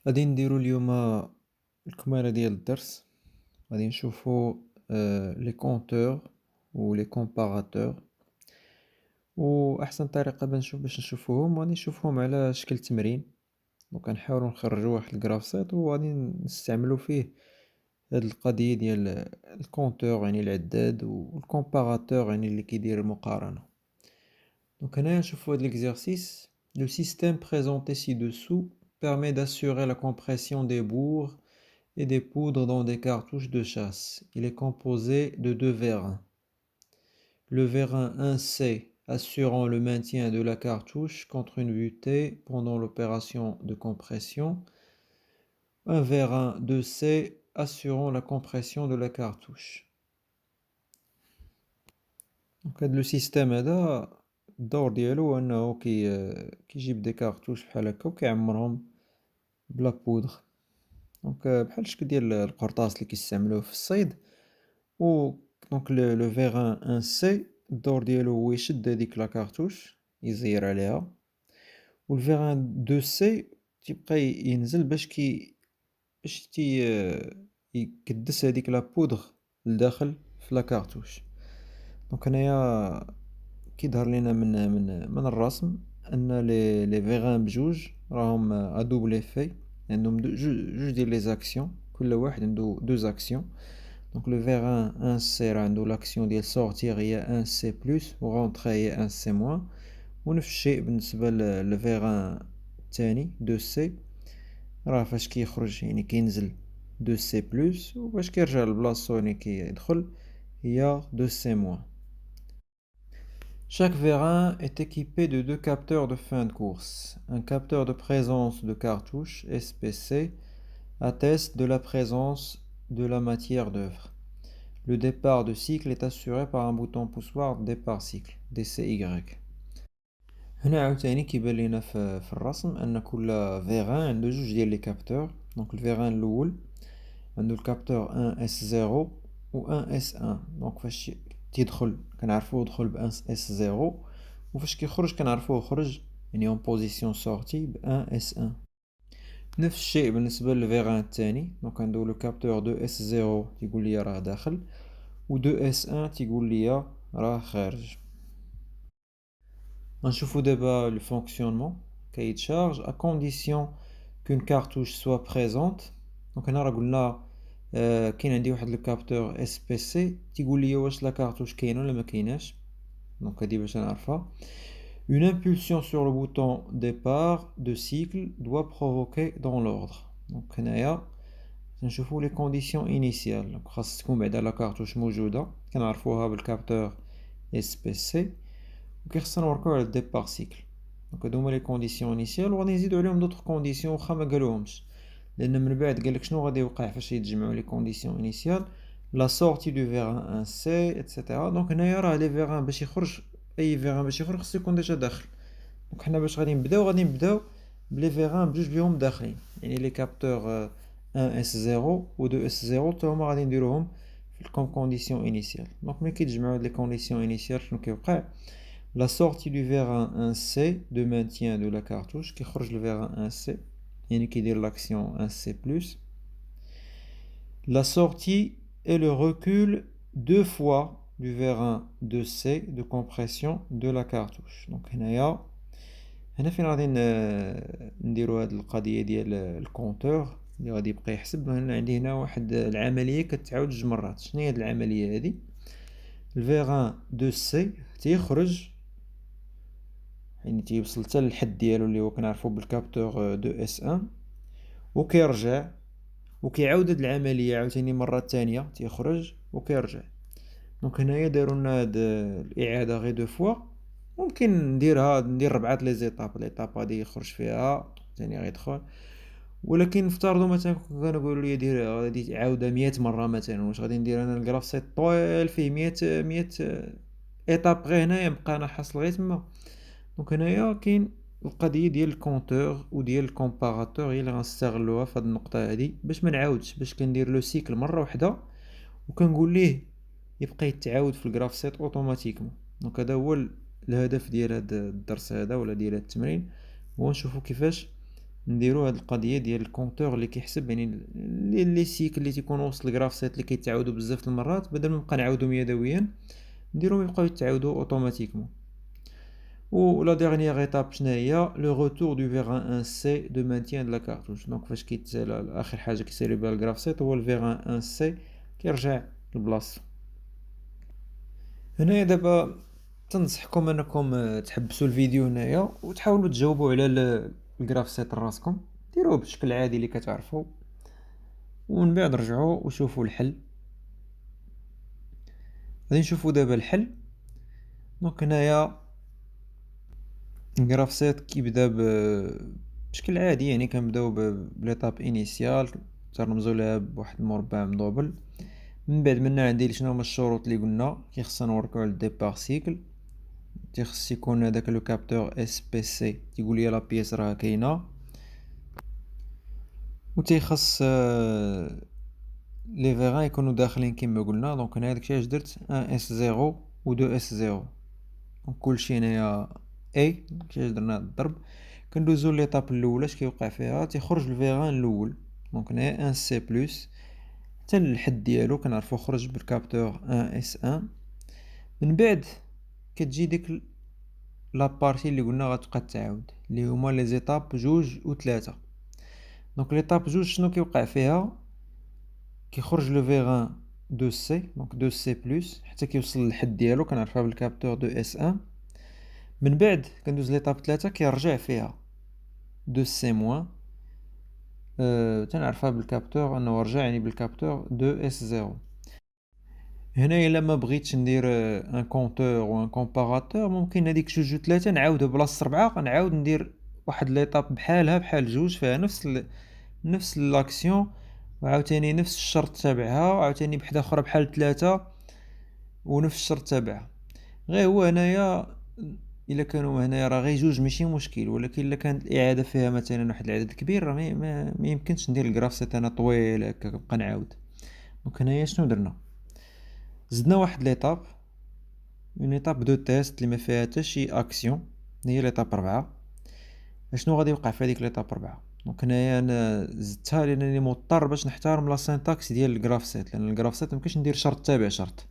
غادي نديرو اليوما الكمالة ديال الدرس، غادي نشوفو لي كونتور و لي كومباراتور، و أحسن طريقة باش نشوفوهم غادي نشوفوهم على شكل تمرين. دونك غنحاولو نخرجو واحد الكرافسيط و غادي نستعملو فيه هاد القضية ديال الكونتور يعني العداد، و الكومباراتور يعني اللي كيدير المقارنة. Donc هنايا نشوفو هاد l'exercice. Le système présenté ci-dessous permet d'assurer la compression des bourres et des poudres dans des cartouches de chasse. Il est composé de deux vérins. Le vérin 1C assurant le maintien de la cartouche contre une butée pendant l'opération de compression. Un vérin 2C assurant la compression de la cartouche. Donc هاد لو سيستيم هذا الدور ديالو هو انه كيجيب دي كارتوش بحال هكا وكيعمرهم بلا بودغ. دونك بحال الشكل ديال القرطاس اللي كيستعملوه في الصيد. و دونك لو فيغان 1 سي الدور ديالو هو يشد هاديك لا كارتوش يزير عليها، و الفيغان 2 سي تيبقى ينزل باش يكدس هاديك لا بودغ لداخل في لا كارتوش. دونك هنايا كيظهر لينا من الرسم ان لي فيغان بجوج راهم ا دوبل ايفي، عندهم جوج ديال لي زاكسيون، كل واحد عنده دو زاكسيون. دونك لو فيغان 1 سي راه عنده لاكسيون ديال سورتير هي 1 سي بلس و رونطري هي 1 سي موان، ونفس الشيء بالنسبة للفيغان الثاني 2 سي، راه فاش كيخرج يعني كينزل 2 سي بلس، و باش كيرجع لبلاصتو يعني كيدخل هي 2 سي موان. Chaque vérin est équipé de deux capteurs de fin de course. Un capteur de présence de cartouche SPC atteste de la présence de la matière d'œuvre. Le départ de cycle est assuré par un bouton poussoir départ cycle DCY. هنا عاوتاني كيبان لينا في الرسم ان كل فيغان عنده جوج ديال لي كابتور. دونك الفيغان الاول عنده الكابتور 1 اس 0 و 1 اس 1. دونك فاش تيدخل كنعرفوه دخل ب 1 اس 0، وفاش كيخرج كنعرفوه خرج يعني اون بوزيسيون سورتي ب 1 اس 1. نفس الشيء بالنسبه للفيغان الثاني. دونك عنده لو كابتور 2 اس 0 تيقول لي راه داخل، و 2 اس 1 تيقول لي راه خارج. غنشوفو دابا le fonctionnement cahier de charge à condition qu'une cartouche soit présente. دونك هنا راه قلنا كاين عندي واحد الكابتور اس بي سي تيقول لي واش لا كارتوش كاينه ولا ما كايناش. دونك هادي باش نعرفها. Une impulsion sur le bouton départ de cycle doit provoquer dans l'ordre. دونك هنايا نشوفو لي كونديسيون انيسيال. دونك خاص تكون بعدا لا كارتوش موجوده كنعرفوها بالكابتور اس بي سي، وكيخصنا نوركو على الديبار سيكل. دونك هادو هما لي كونديسيون انيسيال، وغادي نزيدو عليهم دوطخ كونديسيون واخا ما قالوهمش، لان من بعد قالك شنو غادي يوقع فاش يتجمعوا لي كونديسيون انيسيال. لا سورتي دو فيغان 1 سي اتسيتيرا. دونك هنايا راه لي فيغان باش يخرج، اي فيغان باش يخرج خصو يكون ديجا داخل. دونك حنا باش غادي نبداو بلي فيغان بجوج بهم داخلين، يعني لي كابتور 1 اس 0 و 2 اس 0 حتى هما غادي نديروهم في كوم كونديسيون انيسيال. دونك ملي كيتجمعوا هاد لي كونديسيون انيسيال شنو كيوقع؟ La sortie du vérin 1C de maintien de la cartouche qui خرج le vérin 1C يعني كيدير l'action 1C+. La sortie et le recul deux fois du vérin 2C de compression de la cartouche. Donc هنا فين غادي نديرو هاد القضية ديال الكونتور اللي غادي يبقى يحسب. هنا عندي هنا واحد العملية كتعاود جوج مرات. شناهي هاد العملية هادي؟ الفيغان 2C تيخرج يعني تيوصل حتى للحد ديالو اللي هو كنعرفو بالكابتور 2 اس 1، وكيرجع وكيعاود هاد العملية عاوتاني مرة تانية تيخرج وكيرجع. دونك هنايا دارو لنا هاد الإعادة غير دو فوا. ممكن ندير ربعة لي زيتاب. ليطاب غادي يخرج فيها تاني غيدخل، ولكن نفترضو مثلا كنقولو ليا دير غادي عاودها 100 مرة مثلا. واش غادي ندير انا الكراف سيت طويل فيه 100 ايطاب غير هنايا نبقى انا حاصل غير تما؟ دونك هنايا كاين القضيه ديال الكونتور وديال الكومباراتور هي اللي غنستغلوها في هاد النقطه هادي باش ما نعاودش، باش كندير لو سيكل مره واحده وكنقول ليه يبقى يتعاود في الجراف سيت اوتوماتيكمون. دونك هذا هو الهدف ديال هاد الدرس هذا ولا ديال هاد التمرين، هو نشوفو كيفاش نديرو هاد القضيه ديال الكونتور اللي كيحسب، يعني لي سيكل اللي تيكونوا وسط الجرافسيت اللي كيتعاودوا بزاف المرات، بدل ما نبقى نعاودهم يدويا نديرهم يبقاو يتعاودوا اوتوماتيكمون. و لا ديرنيير ايتاب شنو هي؟ لو روتور دو فيغان 1 سي دو مانتيان دو لا كارتوش. دونك فاش كيتسالى اخر حاجه كيسالي بها الجرافسيت هو الفيغان 1 سي كيرجع لبلاصتو. هنايا دابا تنصحكم انكم تحبسوا الفيديو هنايا وتحاولوا تجاوبوا على الجرافسيت راسكم، ديروه بالشكل العادي اللي كتعرفوا، ومن بعد رجعوا وشوفوا الحل. غادي نشوفوا دابا الحل. دونك هنايا الجرافسيت كيبدا بشكل عادي، يعني كنبداو بليطاب انيسيال ترمزوا لها بواحد المربع مدوبل. من بعد منا عندي شنو هما الشروط اللي قلنا كيخصنا نوركو على الديبار سيكل. تيخص يكون هذاك لو كابتور اس بي سي تيقول لي لا بيس راه كاينه، و تيخص لي فيغان يكونوا داخلين كما قلنا. دونك هنا داكشي اش درت 1 اس 0 و 2 اس 0. دونك كلشي هنايا اي كيفاش درنا الضرب. كندوزو ليطاب الاولى اش كيوقع فيها، تيخرج الفيغان الاول. دونك هنايا 1 سي بلس حتى الحد ديالو كنعرفو خرج بالكابتور 1 اس 1. من بعد كتجي ديك لابارتي اللي قلنا غتبقى تعاود اللي هما لي زيتاب جوج و ثلاثة. دونك ليطاب جوج شنو كيوقع فيها؟ كيخرج لو فيغان 2 سي، دونك 2 سي بلس حتى كيوصل للحد ديالو كنعرفها بالكابتور 2 اس 1. من بعد كندوز ليطاب 3 كيرجع فيها 2 سي موان، تنعرفها بالكابتور انه رجع يعني بالكابتور 2 اس 0. هنا الا ما بغيتش ندير ان كونتور و ان كومباراتور، ممكن هذيك جوج و 3 نعاودها بلاصه 4، نعاود ندير واحد ليطاب بحالها بحال جوج فيها نفس لاكسيون، وعاوتاني نفس الشرط تابعها، وعاوتاني بحدا اخرى بحال 3 ونفس الشرط تابعها. غير هو هنايا الا كانوا هنايا راه غير جوج ماشي مشكل، ولكن الا كانت الاعاده فيها مثلا واحد العدد كبير راه ما يمكنش ندير الجرافسيت انا طويل هكا نبقى نعاود. دونك هنايا شنو درنا؟ زدنا واحد ليطاب، اون ايطاب دو تيست اللي ما فيها حتى شي اكسيون، هي ليطاب 4. اشنو غادي يوقع في هذيك ليطاب 4؟ دونك هنايا انا زدتها لانني مضطر باش نحترم لا سينتاكس ديال الجرافسيت، لان الجرافسيت ممكنش ندير شرط تابع شرط.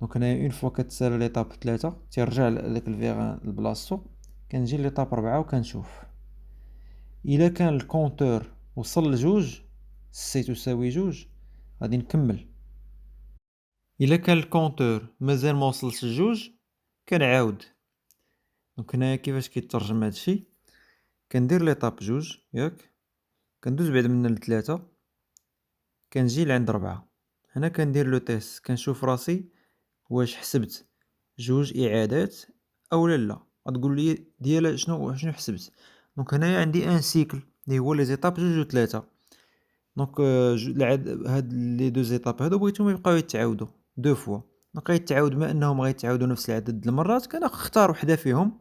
دونك هنايا اون فوا كتسالى ليطاب 3 تيرجع داك الفيغان لبلاصتو. كنجي ليطاب 4 وكنشوف الا كان الكونتور وصل لجوج، سي تساوي جوج، غادي نكمل. الا كان الكونتور مازال ما وصلش لجوج كنعاود. دونك هنايا كيفاش كيترجم هادشي؟ كندير ليطاب جوج ياك، كندوز بعد منا لثلاثة، كنجي لعند 4. هنا كندير لو تيست كنشوف راسي واش حسبت جوج اعادات او لا. غتقول لي ديال شنو حسبت. دونك هنايا عندي ان سيكل اللي هو لي زيتاب جوج و 3. دونك هاد لي دو زيتاب هادو بغيتهم يبقاو يتعاودوا دو فوا. دونك غيتعاود بما انهم غيتعاودوا نفس العدد المرات، كنختار وحده فيهم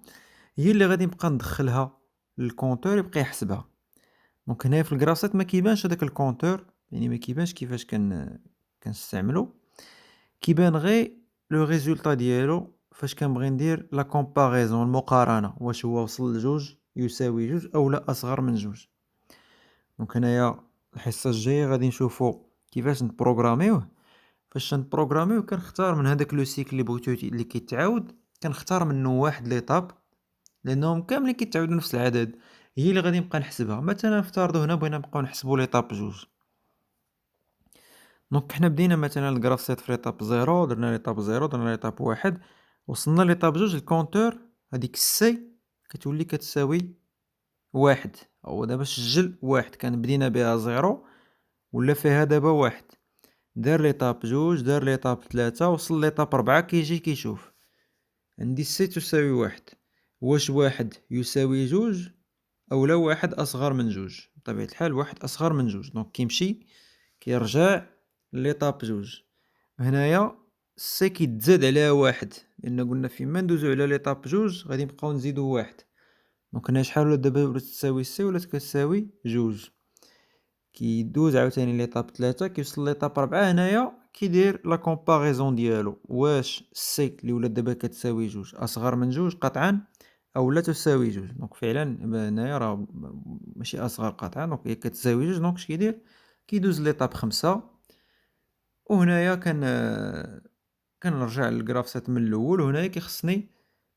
هي اللي غادي نبقى ندخلها للكونتور يبقى يحسبها. دونك هنايا في الجرافسيت ما كيبانش هذاك الكونتور، يعني ما كيبانش كيفاش كنستعملو، كيبان غير لو ريزولطا ديالو فاش كنبغي ندير لا كومباريزون المقارنه، واش هو وصل لجوج يساوي جوج او لا اصغر من جوج. دونك هنايا الحصه الجايه غادي نشوفو كيفاش نبروغراميوه. فاش نبروغراميوه كنختار من هذاك لو سيكل اللي بغيتو اللي كيتعاود، كنختار منه واحد ليطاب لانهم كاملين كيتعاودوا نفس العدد، هي اللي غادي نبقى نحسبها. مثلا نفترضوا هنا بغينا نبقاو نحسبوا ليطاب جوج. دونك حنا بدينا مثلا الجرافسيت في ليطاب 0، درنا ليطاب 0، درنا ليطاب 1، وصلنا ليطاب جوج. الكونتور هذيك السي كتولي كتساوي 1. هو دابا سجل 1، كان بدينا بها 0 ولا فيها دابا 1. دار ليطاب جوج، دار ليطاب 3، وصل ليطاب 4، كيجي كيشوف عندي سي تساوي 1. واش 1 يساوي جوج اولا 1 اصغر من جوج؟ بطبيعة الحال 1 اصغر من جوج. دونك كيمشي كيرجع ليطاب جوج. هنايا سي كيتزاد عليها 1، لان قلنا فيما ندوزو على ليطاب جوج غادي نبقاو نزيدو 1. دونك هنا شحال ولات دابا؟ ولات تساوي سي، ولات كتساوي جوج. كيدوز عاوتاني ليطاب 3، كيوصل ليطاب 4. هنايا كيدير لا كومباريزون ديالو، واش سي اللي ولات دابا كتساوي جوج اصغر من جوج قطعا أو لا تساوي جوج. دونك فعلًا هنايا راه ماشي أصغر قطعة، دونك هي كتساوي جوج. دونك اش كيدير، كيدوز ليطاب 5. وهنايا كنرجع للgraph set من الأول. وهنايا كيخصني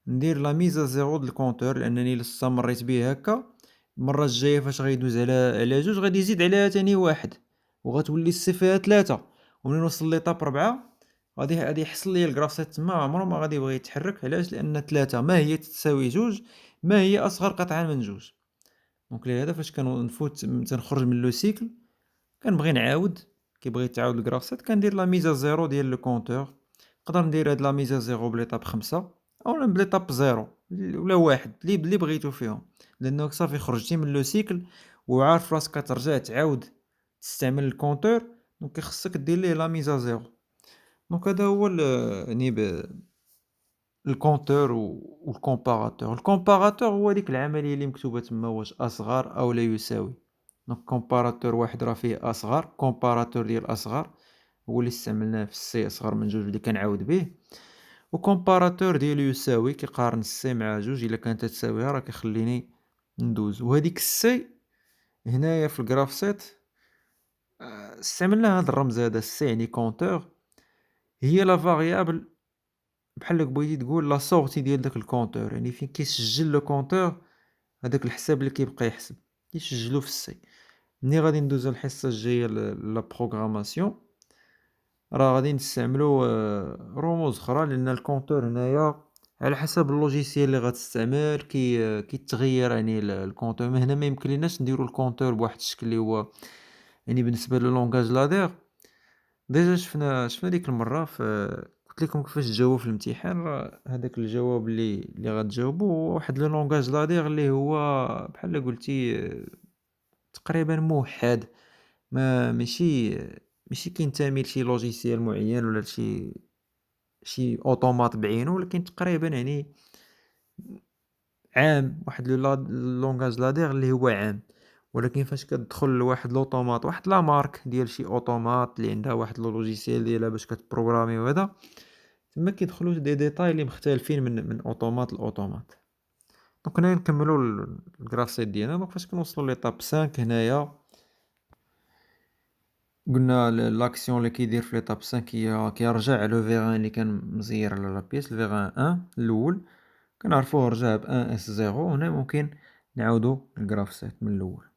ندير لا mise à zéro د الكونتور، لأنني استمريت به هاكا. المرة الجاية فاش غيدوز على جوج غادي يزيد عليها تاني واحد، وغتولي الصفر 3. ومنين نوصل ليطاب 4 غادي يحصل ليا الgraph set تما عمرو ما غادي يبغي يتحرك. علاش؟ لأن 3 ما هي تساوي جوج، ما هي أصغر قطعة من جوج. دونك لهذا فاش كنفوت تنخرج من لو سيكل كنبغي نعاود، كيبغي يتعاود الجراف سيت كندير لا ميزا زيرو ديال لو كونتور. نقدر ندير هاد لا ميزا زيرو بليطاب 5 أولا بليطاب زيرو ولا واحد اللي بغيتو فيهم، لأنك صافي خرجتي من لو سيكل وعارف راسك كترجع تعاود تستعمل الكونتور. دونك كيخصك دير ليه لا ميزا زيرو. دونك هذا هو يعني الكونتور والكومباراتور. الكومباراتور هو ديك العملية اللي مكتوبة تما واش أصغر أو لا يساوي. دونك كومباراتور واحد راه فيه أصغر، كومباراتور ديال أصغر هو اللي استعملناه في السي أصغر من جوج اللي كنعاود به. وكومباراتور ديال يساوي كيقارن السي مع جوج، إلا كانت تساويها راه كيخليني ندوز. وهاديك السي هنايا في الجراف سيت استعملنا هاد الرمز هذا السي يعني كونتور، هي لا فاريابل بحال بغيتي تقول لا سورتي ديال داك الكونتور، يعني فين كيسجل لو كونتور هذاك الحساب اللي كيبقى يحسب كيسجلو في السي. ملي غادي ندوزو الحصة الجاية لا بروغراماسيون راه غادي نستعملو رموز أخرى، لأن الكونتور هنايا على حسب اللوجيسيال اللي غتستعمل كيتغير يعني الكونتور. من هنا ما يمكنليناش نديرو الكونتور بواحد الشكل اللي هو يعني بالنسبة للونغاج لادير. ديجا شفنا ديك المرة قلت لكم كيفاش تجاوبوا في الامتحان. راه هذاك الجواب اللي غتجاوبوا هو واحد لو لونغاج لادير اللي هو بحال قلتي تقريبا موحد، ما ماشي كينتمي لشي لوجيسيال معين ولا شي اوتومات بعينه، ولكن تقريبا يعني عام واحد لونغاج لادير اللي هو عام. ولكن فاش كتدخل لواحد لوطومات واحد لا مارك ديال شي اوتومات اللي عندها واحد لوجيسيال ديالها باش كتبروغرامي وهذا، تما كيدخلوا دي ديتاي اللي مختلفين من اوتومات لاوتومات. دونك هنايا نكملوا الجراف سيت ديالنا. دونك فاش كنوصلوا ليطاب 5 هنايا قلنا لاكسيون اللي كيدير في ليطاب 5 هي كيرجع لو فيغان اللي كان مزير على لا بيس الفيغان 1 الاول كنعرفوه رجع ب 1 اس 0. هنا ممكن نعاودو الجراف سيت من الاول.